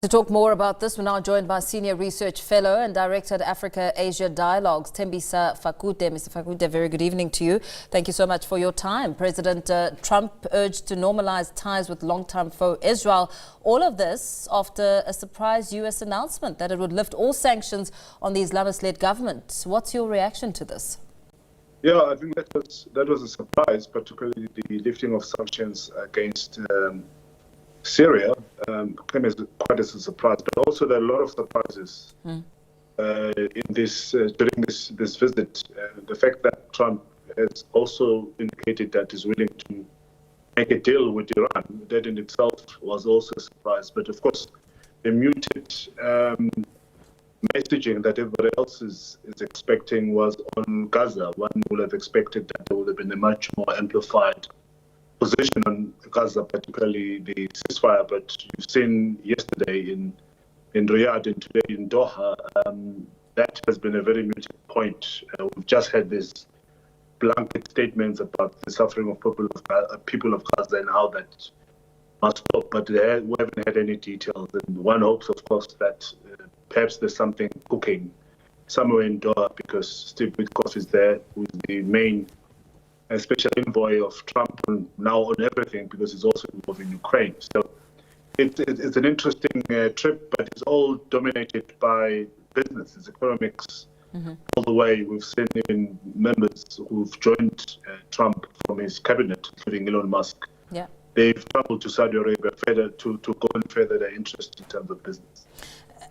To talk more about this, we're now joined by Senior Research Fellow and Director at Africa-Asia Dialogues, Thembisa Fakude. Mr. Fakude, very good evening to you. Thank you so much for your time. President Trump urged to normalize ties with longtime foe Israel. All of this after a surprise U.S. announcement that it would lift all sanctions on the Islamist-led government. What's your reaction to this? Yeah, I think that was a surprise, particularly the lifting of sanctions against Syria came as quite as a surprise, but also there are a lot of surprises in this during this visit. The fact that Trump has also indicated that he's willing to make a deal with Iran, that in itself was also a surprise. But of course, the muted messaging that everybody else is expecting was on Gaza. One would have expected that there would have been a much more amplified position on Gaza, particularly the ceasefire, but you've seen yesterday in Riyadh and today in Doha, that has been a very muted point. We've just had these blanket statements about the suffering of people of Gaza and how that must stop, but we haven't had any details. And one hopes, of course, that perhaps there's something cooking somewhere in Doha, because Steve Witkoff is there with the main special envoy of Trump now on everything, because he's also involved in Ukraine. So it's an interesting trip, but it's all dominated by business. It's economics all the way. We've seen even members who've joined Trump from his cabinet, including Elon Musk. Yeah. They've traveled to Saudi Arabia further to go and further their interest in terms of business.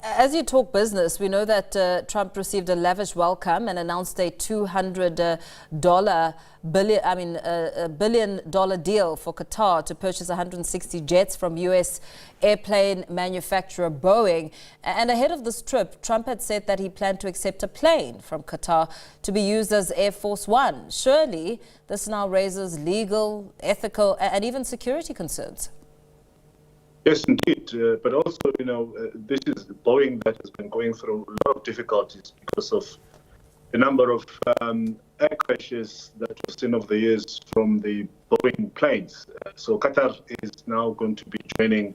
As you talk business, we know that Trump received a lavish welcome and announced a $200 billion deal for Qatar to purchase 160 jets from U.S. airplane manufacturer Boeing. And ahead of this trip, Trump had said that he planned to accept a plane from Qatar to be used as Air Force One. Surely this now raises legal, ethical, and even security concerns. Yes, indeed. But also, this is Boeing that has been going through a lot of difficulties because of the number of air crashes that we've seen over the years from the Boeing planes. So Qatar is now going to be joining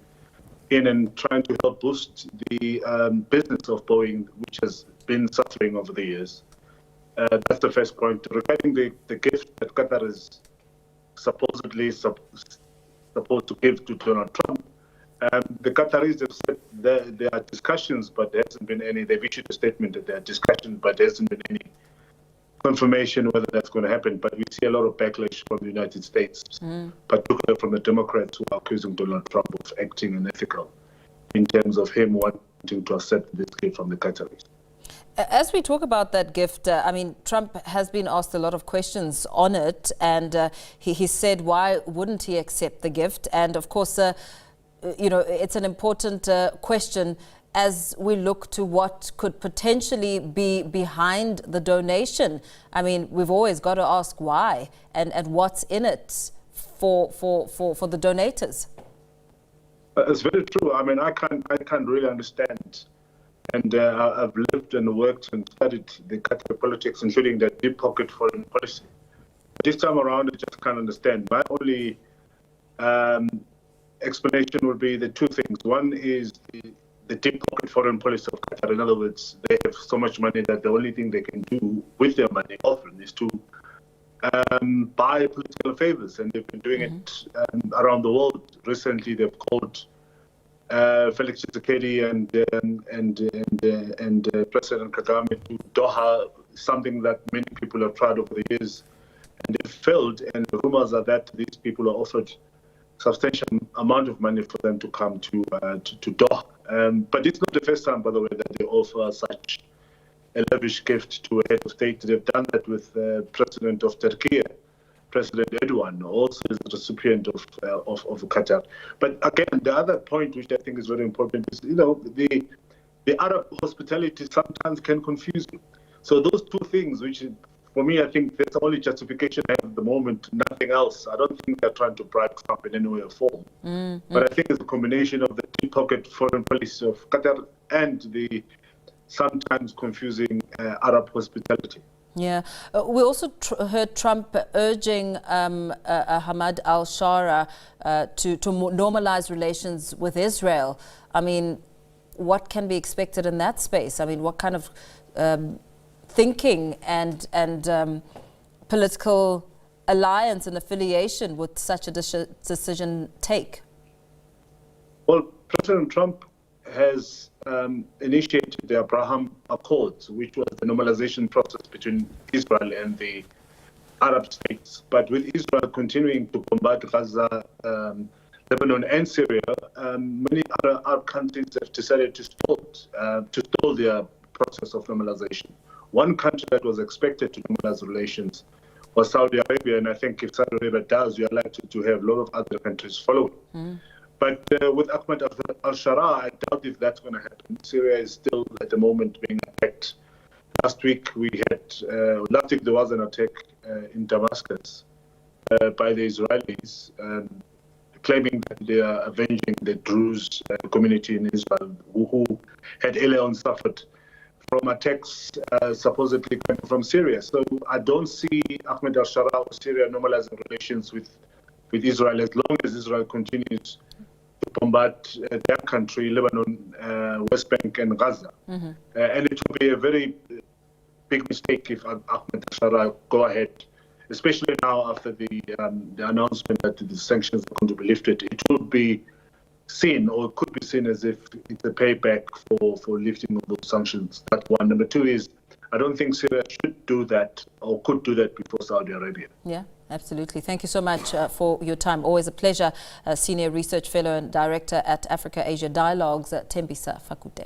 in and trying to help boost the business of Boeing, which has been suffering over the years. That's the first point. Regarding the gift that Qatar is supposedly supposed to give to Donald Trump, the Qataris have said there are discussions, but there hasn't been any. They've issued a statement that there are discussions, but there hasn't been any confirmation whether that's going to happen. But we see a lot of backlash from the United States, particularly from the Democrats who are accusing Donald Trump of acting unethical in terms of him wanting to accept this gift from the Qataris. As we talk about that gift, Trump has been asked a lot of questions on it, and he said why wouldn't he accept the gift? And of course, it's an important question as we look to what could potentially be behind the donation. I mean, we've always got to ask why and what's in it for the donators. It's very true. I mean, I can't really understand. And I've lived and worked and studied the Qatar politics, including the deep pocket foreign policy. This time around, I just can't understand. My only explanation would be the two things. One is the deep pocket foreign policy of Qatar. In other words, they have so much money that the only thing they can do with their money often is to buy political favors, and they've been doing it around the world. Recently, they've called Felix Tshisekedi and President Kagame to Doha, something that many people have tried over the years, and they've failed. And the rumors are that these people are offered substantial amount of money for them to come to Doha. But it's not the first time, by the way, that they offer such a lavish gift to a head of state. They've done that with President of Turkey, President Erdogan, also is the recipient of Qatar. But again, the other point which I think is very important is, the Arab hospitality sometimes can confuse you. So those two things, which for me, I think that's the only justification I have at the moment, nothing else. I don't think they're trying to bribe Trump in any way or form. But I think it's a combination of the deep pocket foreign policy of Qatar and the sometimes confusing Arab hospitality. Yeah. We also heard Trump urging Ahmad al-Shara to normalize relations with Israel. I mean, what can be expected in that space? I mean, what kind of thinking and political alliance and affiliation would such a decision take? Well, President Trump has initiated the Abraham Accords, which was the normalization process between Israel and the Arab states. But with Israel continuing to combat Gaza, Lebanon and Syria, many other Arab countries have decided to stall their process of normalization. One country that was expected to normalize relations was Saudi Arabia, and I think if Saudi Arabia does, we are likely to have a lot of other countries following. But with Ahmed al-Sharaa, I doubt if that's going to happen. Syria is still at the moment being attacked. Last week there was an attack in Damascus by the Israelis, claiming that they are avenging the Druze community in Israel who had earlier on suffered from attacks supposedly coming from Syria. So I don't see Ahmed al-Sharaa or Syria normalizing relations with Israel as long as Israel continues to combat their country, Lebanon, West Bank and Gaza. And it would be a very big mistake if Ahmed al-Sharaa go ahead, especially now after the announcement that the sanctions are going to be lifted. It would be seen, or could be seen, as if it's a payback for lifting of those sanctions. That's one. Number two is, I don't think Syria should do that or could do that before Saudi Arabia. Yeah, absolutely. Thank you so much for your time. Always a pleasure. Senior Research Fellow and Director at Africa-Asia Dialogues, Thembisa Fakude.